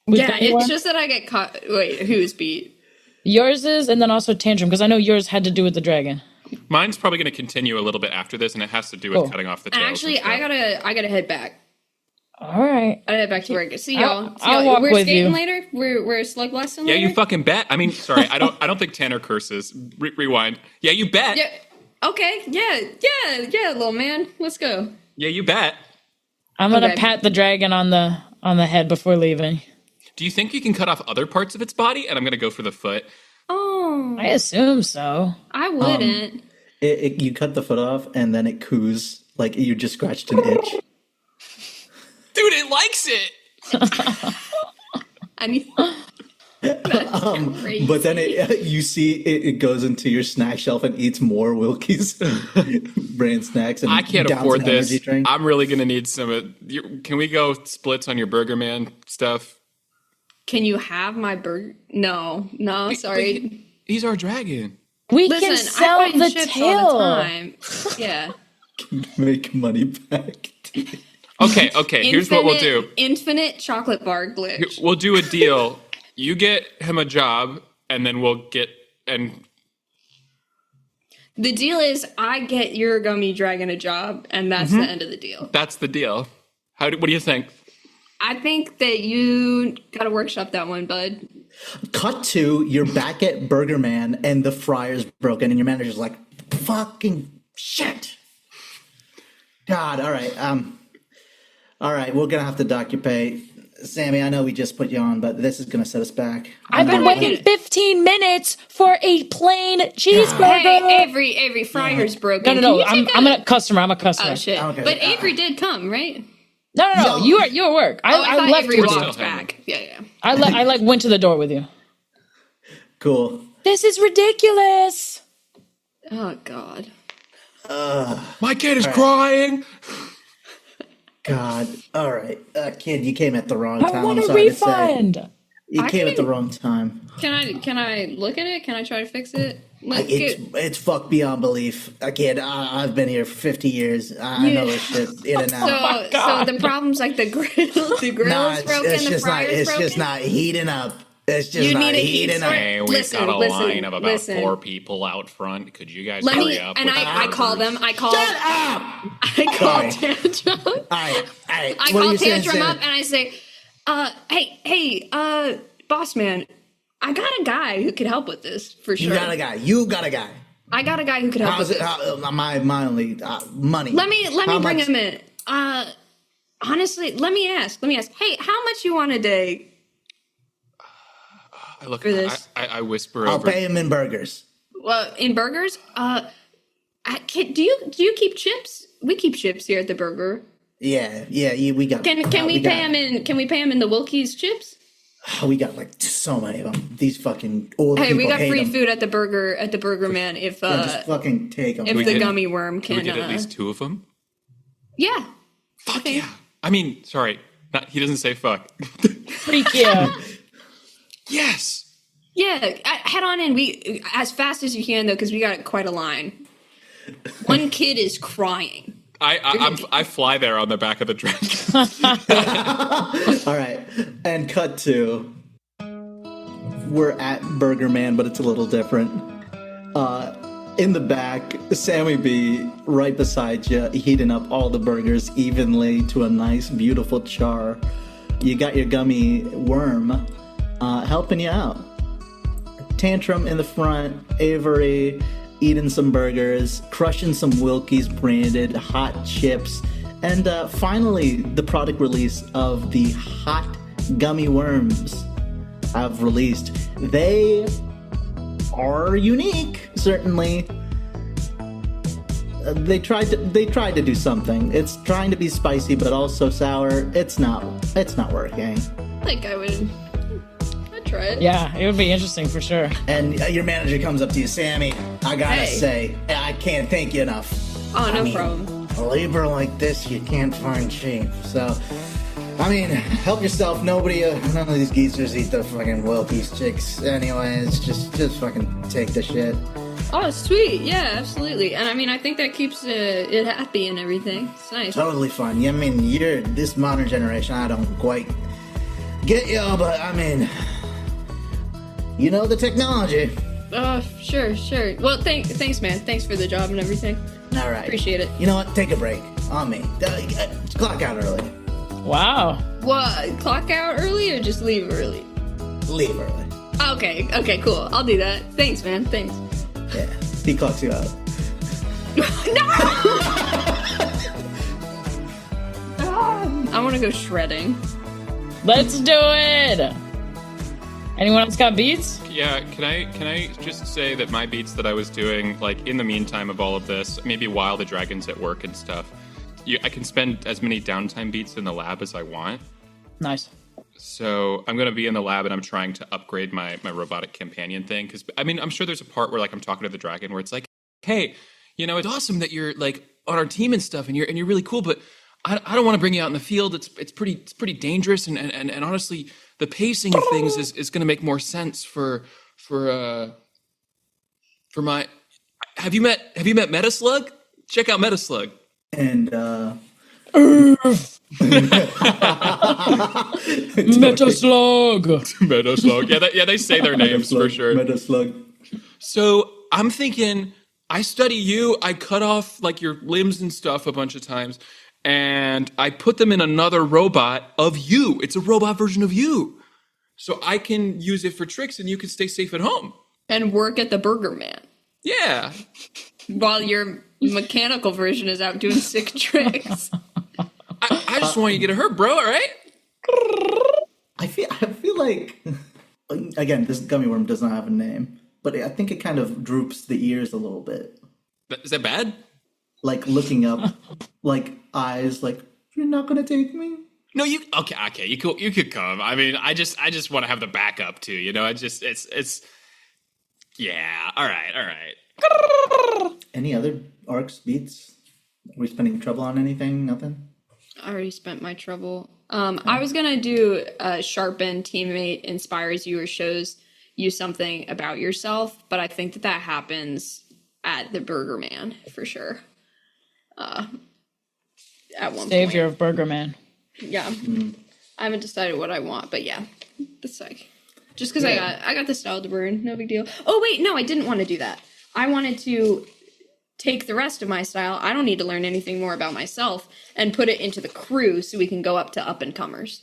It's just that I get caught. Wait, who's beat? Yours is, and then also Tantrum, because I know yours had to do with the dragon. Mine's probably going to continue a little bit after this, and it has to do with cutting off the tails. And actually, I gotta head back. All right. I gotta head back to work. See y'all. I'll walk we're with skating you later. We're slugblasting later. Yeah, you fucking bet. I mean, sorry, I don't think Tanner curses. Rewind. Yeah, you bet. Yeah. Okay. Yeah, little man. Let's go. Yeah, you bet. I'm gonna pat the dragon on the head before leaving. Do you think you can cut off other parts of its body? And I'm gonna go for the foot. Oh, I assume so. I wouldn't. You cut the foot off, and then it coos like you just scratched an itch. Dude, it likes it. I mean, but then you see it goes into your snack shelf and eats more Wilkie's brand snacks. And I can't downs afford an this. energy drink. I'm really gonna need some. Can we go splits on your Burger Man stuff? can you have my burger? No, sorry. He's our dragon. We Listen, can sell I find the chips tail. all the time. Yeah. Make money back. Okay. Here's what we'll do. Infinite chocolate bar glitch. We'll do a deal. You get him a job, and then we'll get and. The deal is, I get your gummy dragon a job, and that's the end of the deal. That's the deal. What do you think? I think that you gotta workshop that one, bud. Cut to, you're back at Burger Man, and the fryer's broken, and your manager's like, fucking shit. God, all right, we're gonna have to dock your pay. Sammy, I know we just put you on, but this is gonna set us back. I've been waiting 15 minutes for a plain cheeseburger. Hey, Avery, fryer's broken. No. I'm a customer. Oh shit! Okay. But Avery did come, right? No. You at work. I left Avery with you. walked back. Yeah. I went to the door with you. Cool. This is ridiculous. Oh god. My kid is crying. God. All right. Kid, you came at the wrong time. I want I'm a sorry to say. refund. You came at the wrong time. Can I look at it? Can I try to fix it? It's fucked beyond belief. Kid, I've been here for 50 years. I know this shit in and out. So the problem's like the grill's broken, the fryer's broken? It's just not heating up. It's just not heating up. Hey, we've got a line of about 4 people out front. Could you guys hurry up? And I call them. I call. Shut up! I call Tantrum. All right. I call Tantrum up and I say, hey, boss man, I got a guy who could help with this for sure. You got a guy. I got a guy who could help with this. My only money. Let me bring him in. Honestly, let me ask. Hey, how much you want a day? I look for this. I whisper I'll over. pay him in burgers. Well, in burgers. Do you keep chips? We keep chips here at the burger. Yeah, we got. Can we pay him in? Can we pay him in the Wilkie's chips? We got like so many of them. These fucking old Hey, people we got hate free 'em. food at the burger man. If Just fucking take them. if the gummy worm Can can. we get at least 2 of them? Yeah. Fuck Okay. yeah! I mean, sorry, he doesn't say fuck. Freak you. Yes. Yeah, head on in. We as fast as you can though, because we got quite a line. One kid is crying. I fly there on the back of the dragon. All right, and cut to. We're at Burger Man, but it's a little different. In the back, Sammy B, right beside you, heating up all the burgers evenly to a nice, beautiful char. You got your gummy worm helping you out. Tantrum in the front, Avery eating some burgers, crushing some Wilkie's branded hot chips, and finally the product release of the hot gummy worms have released. They are unique, certainly. They tried to do something. It's trying to be spicy but also sour. It's not working. I think I'd try it. Yeah, it would be interesting for sure. And your manager comes up to you, Sammy. I gotta Hey. say, I can't thank you enough. Oh, no I mean, problem. A labor like this you can't find cheap. So, I mean, help yourself. None of these geezers eat the fucking Wilkie's chicks. Anyways, just fucking take the shit. Oh, sweet. Yeah, absolutely. And I mean, I think that keeps it happy and everything. It's nice. Totally fun. Yeah, I mean, you're this modern generation. I don't quite get you, but I mean, you know the technology. Oh, sure. Well, thanks, man. Thanks for the job and everything. All right. Appreciate it. You know what? Take a break on me. Clock out early. Wow. What? Clock out early or just leave early? Leave early. Okay, cool. I'll do that. Thanks, man. Thanks. Yeah, he clocks you out. I want to go shredding. Let's do it. Anyone else got beats? Yeah, can I just say that my beats that I was doing, like in the meantime of all of this, maybe while the dragon's at work and stuff, I can spend as many downtime beats in the lab as I want. Nice. So I'm going to be in the lab and I'm trying to upgrade my robotic companion thing. Because, I mean, I'm sure there's a part where like I'm talking to the dragon where it's like, hey, you know, it's awesome that you're like on our team and stuff and you're really cool, but I don't want to bring you out in the field. It's pretty dangerous. And honestly, the pacing of things is going to make more sense for my, have you met Metaslug? Check out Metaslug. And Metaslug. Yeah, they say their names for sure. Metaslug. So I'm thinking, I study you. I cut off like your limbs and stuff a bunch of times, and I put them in another robot of you. It's a robot version of you, so I can use it for tricks, and you can stay safe at home. And work at the Burger Man. Yeah. While your mechanical version is out doing sick tricks. I just want you to get hurt, bro. All right. I feel like, again, this gummy worm does not have a name, but I think it kind of droops the ears a little bit. Is that bad? Like looking up, like eyes, like, you're not gonna take me? No, you okay? You could come. I mean, I just want to have the backup too. You know, it's yeah. All right. Any other arcs, beats? Are we spending trouble on anything? Nothing? I already spent my trouble. I was gonna do sharpen teammate inspires you or shows you something about yourself, but I think that happens at the Burger Man for sure. At one Savior point. of Burger Man. Yeah. I haven't decided what I want, but yeah. It's like just because I got the style to burn, no big deal. Oh wait, no, I didn't want to do that. I wanted to take the rest of my style. I don't need to learn anything more about myself and put it into the crew so we can go up to up and comers.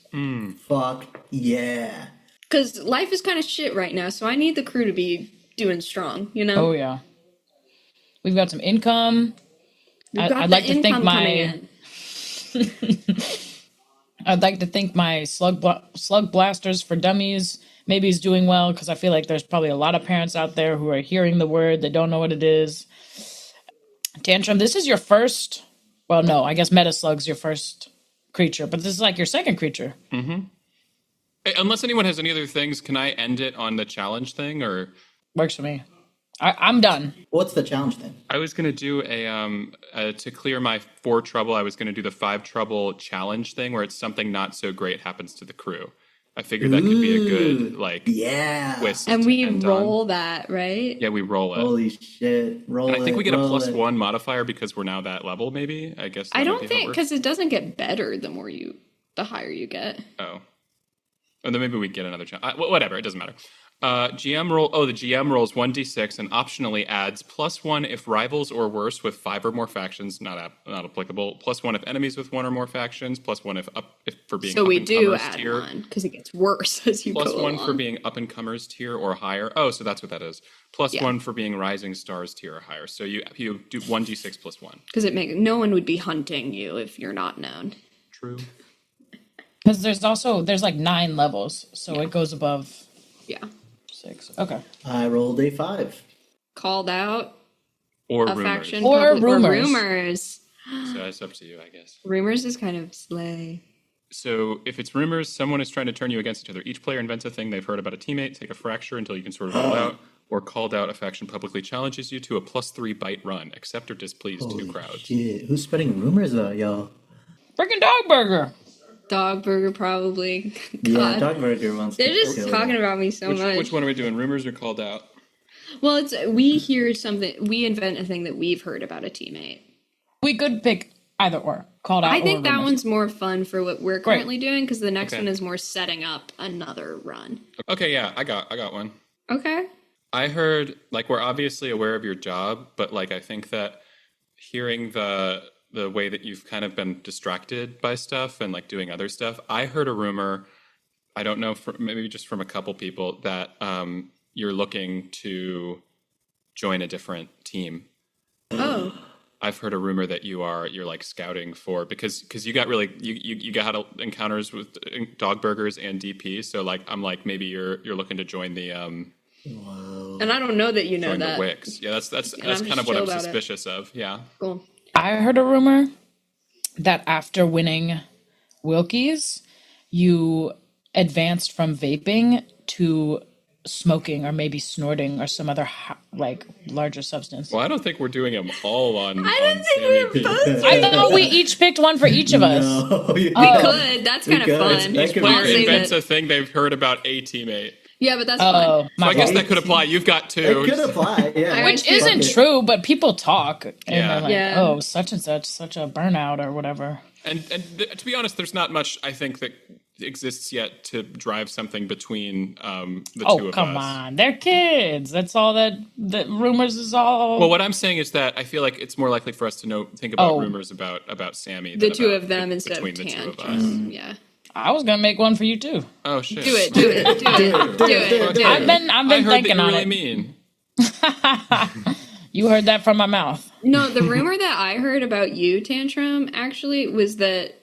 Fuck yeah. Because life is kind of shit right now, so I need the crew to be doing strong, you know? Oh yeah. We've got some income. We've got I'd the like to think income coming in. I'd like to think my Slugblaster's for Dummies maybe is doing well, because I feel like there's probably a lot of parents out there who are hearing the word, they don't know what it is. Tantrum, this is your first, well, no, I guess Metaslug's your first creature, but this is like your second creature. Mm-hmm. Hey, unless anyone has any other things, can I end it on the challenge thing, or? Works for me. I'm done. What's the challenge thing? I was going to do to clear my 4 trouble, I was going to do the 5 trouble challenge thing where it's something not so great happens to the crew. I figured that could be a good, twist. And we roll that, right? Yeah, we roll it. Holy shit. Roll it. And I think we get a +1 modifier because we're now that level, maybe? I guess. I don't think, because it doesn't get better the higher you get. Oh. And then maybe we get another challenge. Whatever, it doesn't matter. GM roll. Oh, the GM rolls 1d6 and optionally adds +1 if rivals or worse with 5 or more factions, not applicable. +1 if enemies with 1 or more factions. +1 if for being. So we do add tier. 1 because it gets worse as you go along. +1 for being up and comers tier or higher. Oh, so that's what that is. +1 for being rising stars tier or higher. So you do 1d6 +1. Because no one would be hunting you if you're not known. True. Because there's like 9 levels, so it goes above. Yeah. 6. Okay. I rolled a 5. Called out. Or a rumors. faction. Or rumors. Or rumors. So it's up to you, I guess. Rumors is kind of slay. So if it's rumors, someone is trying to turn you against each other. Each player invents a thing they've heard about a teammate, take a fracture until you can sort of rule out, or called out a faction publicly challenges you to a +3 bite run. Accept or displease 2 crowds. Shit. Who's spreading rumors about y'all? Freaking Dogburger. Dogburger probably. Yeah, Dogburger wants They're to just kill talking it. about me so much. Which one are we doing? Rumors or called out? Well, we hear something. We invent a thing that we've heard about a teammate. We could pick either or. Called out. I think or that rumors. one's more fun for what we're currently doing, because the next one is more setting up another run. Okay, yeah, I got one. Okay. I heard, we're obviously aware of your job, but I think that hearing the way that you've kind of been distracted by stuff and doing other stuff, I heard a rumor, I don't know, maybe just from a couple people, that you're looking to join a different team. Oh. I've heard a rumor that you're scouting for, because you got really you got encounters with dog burgers and DP, so I'm maybe you're looking to join the Whoa. And I don't know that you know join that. the Wicks. Yeah, that's I'm kind of what I'm chill about suspicious of. Yeah. Cool. I heard a rumor that after winning Wilkie's, you advanced from vaping to smoking or maybe snorting or some other larger substance. Well, I don't think we're doing them all on. I didn't think we were both. I thought we each picked one for each of us. No, We could. That's kind of fun. Each I'll save invents it. a thing they've heard about a teammate. Yeah, but that's Oh, fun. So I guess bad. that could apply. You've got 2. It could apply, yeah. Which isn't true, but people talk and Yeah. they're like, Yeah. "Oh, such and such a burnout or whatever." And to be honest, there's not much I think that exists yet to drive something between the two Oh, of come us. on, they're kids. That's all that rumors is all. Well, what I'm saying is that I feel like it's more likely for us to think about rumors about Sammy. The than two about of them instead between of the two of us. Tantrum. Yeah. I was gonna make one for you too. Oh shit! Do it. Do it. Do it. Do it. Do it. I've been I heard thinking that you on really it. mean. You heard that from my mouth. No, the rumor that I heard about you, Tantrum, actually was that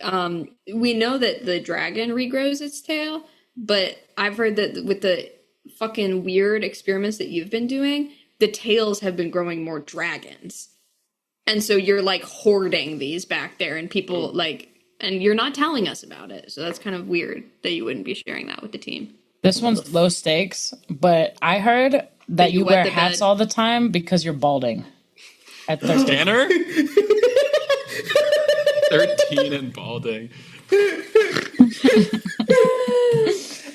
we know that the dragon regrows its tail, but I've heard that with the fucking weird experiments that you've been doing, the tails have been growing more dragons. And so you're hoarding these back there, and people and you're not telling us about it. So that's kind of weird that you wouldn't be sharing that with the team. This one's low stakes, but I heard that you wet wear the hats bed. all the time because you're balding. At 13. Tanner? 13 and balding.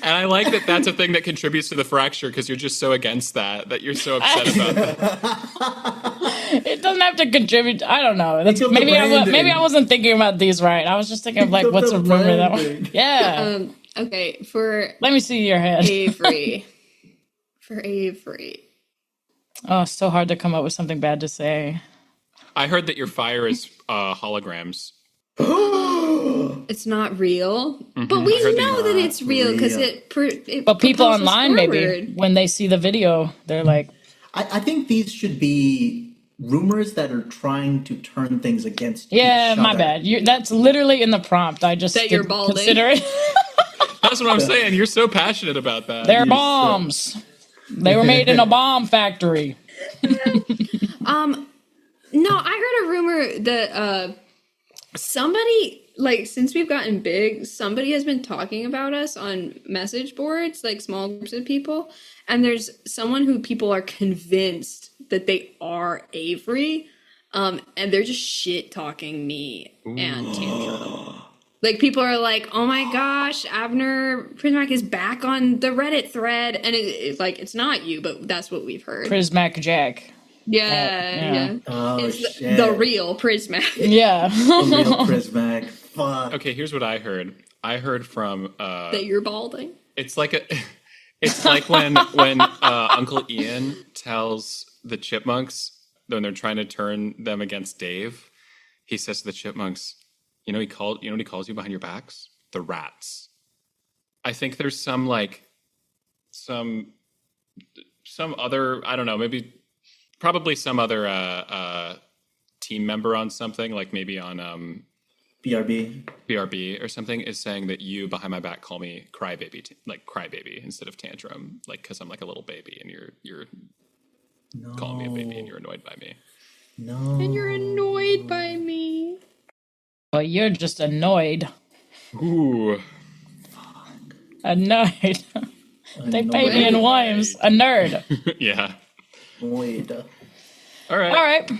And I like that that's a thing that contributes to the fracture, because you're just so against that you're so upset about that. It doesn't have to contribute. I don't know. That's, Think of the branding. maybe I wasn't thinking about these right. I was just thinking of Think of what's the a rumor that one. branding. Yeah. Okay, for Let me see your head. Avery. For Avery. Oh, it's so hard to come up with something bad to say. I heard that your fire is holograms. It's not real, but I we heard that know that it's real because real. it But people propels us online, maybe, forward. when they see the video, they're like, I think these should be rumors that are trying to turn things against Yeah, each my other. bad. That's literally in the prompt. I just That you're didn't balding. consider it. That's what I'm saying. You're so passionate about that. They're bombs. They were made in a bomb factory. No, I heard a rumor that somebody, like, since we've gotten big, somebody has been talking about us on message boards, like small groups of people, and there's someone who people are convinced that they are Avery, and they're just shit talking me and Tantrum. Like, people are like, "Oh my gosh, Abner Prismac is back on the Reddit thread," and it's like, it's not you, but that's what we've heard. Prismac Jack. Yeah. Oh, It's shit. the real Prismac. Yeah. The real Prismac. Fuck. Okay, here's what I heard. I heard from That you're balding. it's like when Uncle Ian tells the chipmunks when they're trying to turn them against Dave. He says to the chipmunks, you know what he calls you behind your backs? The rats. I think there's some other, I don't know, probably some other team member on something, like maybe on BRB or something, is saying that you behind my back call me crybaby instead of tantrum, like because I'm like a little baby and you're calling me a baby and you're annoyed by me. No. And you're annoyed by me. Well, you're just annoyed. Ooh. Annoyed. They pay me in Wimes. A nerd. Yeah. Wait. All right. All right.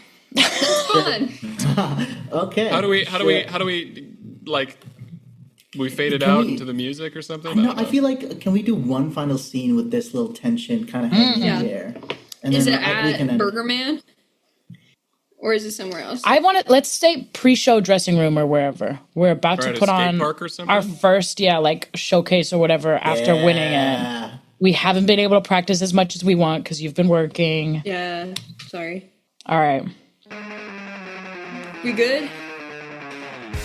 Fun. Okay. How do we like we fade it Can out we- into the music or something? No, don't I know. feel like, can we do one final scene with this little tension kind of hanging Yeah. in the air? And Is it we can at end- Burger Man? Or is it somewhere else? Let's stay pre-show dressing room or wherever. We're about Or to at a put skate on park or something? our first, showcase or whatever after winning it. Yeah. We haven't been able to practice as much as we want because you've been working. Yeah. Sorry. All right. We good?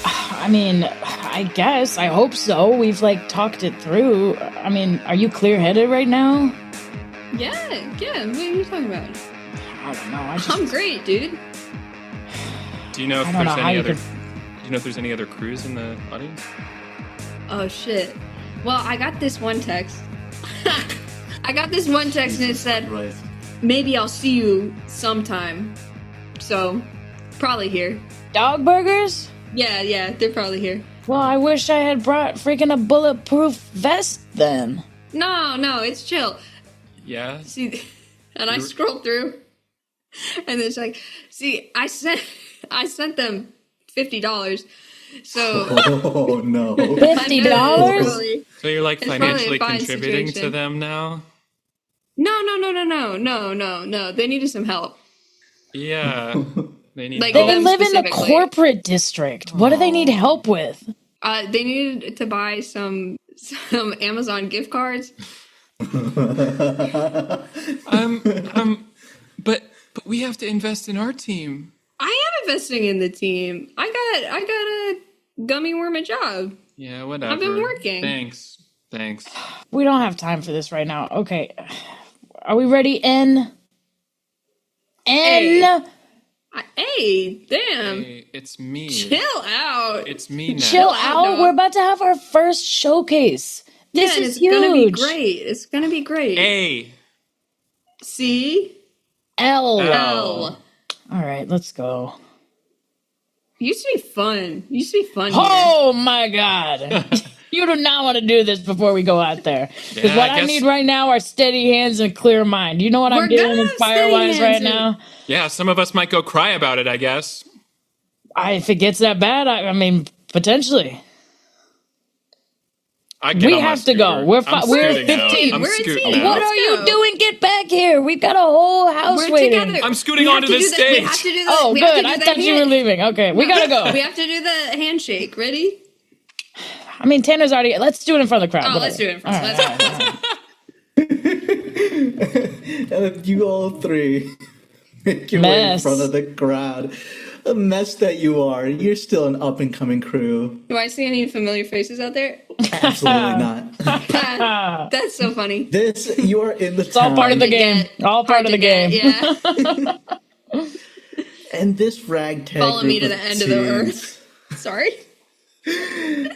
I mean, I guess. I hope so. We've talked it through. I mean, are you clear-headed right now? Yeah. Yeah. What are you talking about? I don't know. I'm great, dude. Do you know if I don't there's know how any you other? could- Do you know if there's any other crews in the audience? Oh shit. Well, I got this one text. I got this one text and it said, Right. maybe I'll see you sometime. So, probably here. Dog burgers? Yeah, they're probably here. Well, I wish I had brought freaking a bulletproof vest then. No, it's chill. Yeah. See, and I scrolled through, and it's like, see, I sent them $50. So Oh, no. $50? So you're like It's financially probably a fine contributing to situation. them now? No. They needed some help. Yeah. They need Like, help. They them live in the specifically. corporate district. What do they need help with? They needed to buy some Amazon gift cards. But we have to invest in our team. I am investing in the team. I got a gummy worm a job. Yeah, whatever. I've been working. Thanks. We don't have time for this right now. Okay. Are we ready? N. Hey, damn. Hey, it's me. Chill out. It's me now. Chill out, out. dog. We're about to have our first showcase. This Yeah, is it's huge. gonna be great. It's gonna be great. A. C L. L. All right, let's go. Used to be fun. Here. Oh my God. You do not want to do this before we go out there. Because Yeah, what I I guess- need right now are steady hands and a clear mind. You know what We're I'm doing gonna in have steady Firewise hands right and- now? Yeah, some of us might go cry about it, I guess. If it gets that bad, I mean, potentially. I get We on my have to go. scooter. We're I'm we're scooting out. 15. I'm We're a scooting team. out. What Let's are you go. doing? Get back here. We've got a whole house We're waiting. together. I'm scooting We have onto to the do that. We stage. have to do that. Oh, We have to good. do I that thought you were leaving. Okay, we gotta go. We have to do the handshake. Ready? I mean, Tanner's already. Let's do it in front of the crowd. Oh, let's do it. All right. And then you all three make your way in Mess. front of the crowd. A mess that you are. You're still an up and coming crew. Do I see any familiar faces out there? Absolutely not. That's so funny. You are in the It's all part of the game. Get- All part of the Hard to game. get, Yeah. And this ragtag Follow me group to the of end of the teens, earth. Sorry.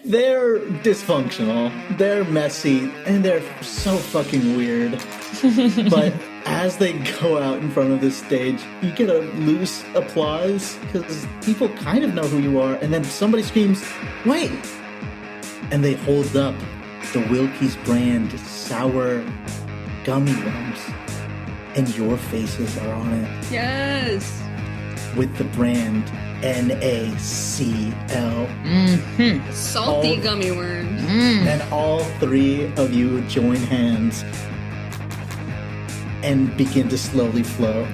they're dysfunctional, they're messy, and they're so fucking weird. But as they go out in front of this stage, you get a loose applause because people kind of know who you are, and then somebody screams, "Wait!" And they hold up the Wilkie's brand sour gummy worms, and your faces are on it Yes. with the brand NACL. Salty gummy worms. And all three of you join hands and begin to slowly flow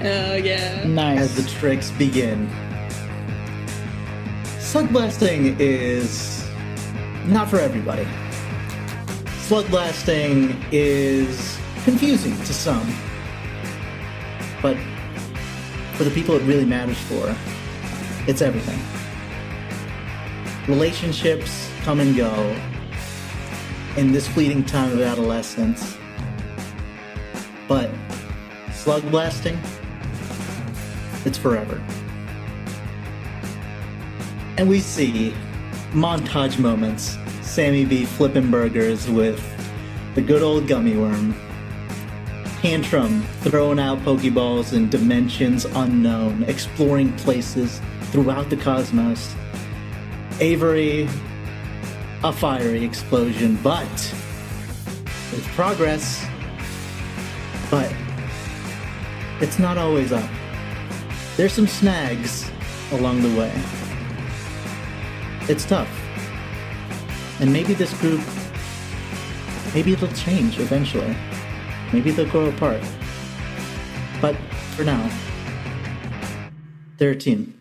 Oh, yeah. Nice. as the tricks begin. Slugblasting is not for everybody. Slugblasting is confusing to some. But for the people it really matters for, it's everything. Relationships come and go in this fleeting time of adolescence. But slugblasting, it's forever. And we see montage moments. Sammy B flipping burgers with the good old gummy worm. Tantrum throwing out Pokeballs in dimensions unknown, exploring places throughout the cosmos. Avery, a fiery explosion, but with progress. But it's not always up. There's some snags along the way. It's tough. And maybe this group, maybe it'll change eventually. Maybe they'll grow apart. But for now, they're a team.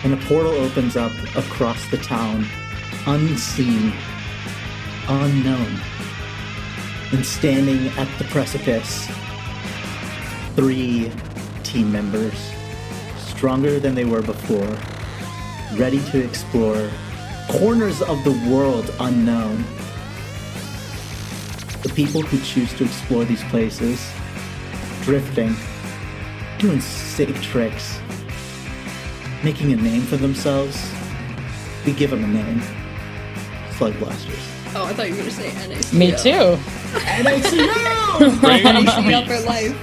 And a portal opens up across the town, unseen, unknown. And standing at the precipice, 3 team members, stronger than they were before, ready to explore corners of the world unknown. The people who choose to explore these places, drifting, doing sick tricks, making a name for themselves, we give them a name. Slugblasters. Oh, I thought you were going to say NAC. Me too. Finishing up her life.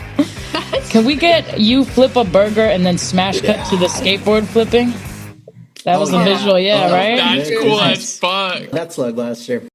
Can we get you flip a burger and then smash cut to the skateboard flipping? That was Oh, a yeah. visual, yeah, Oh, right? That's Very cool nice. as fuck. That's Slugblaster.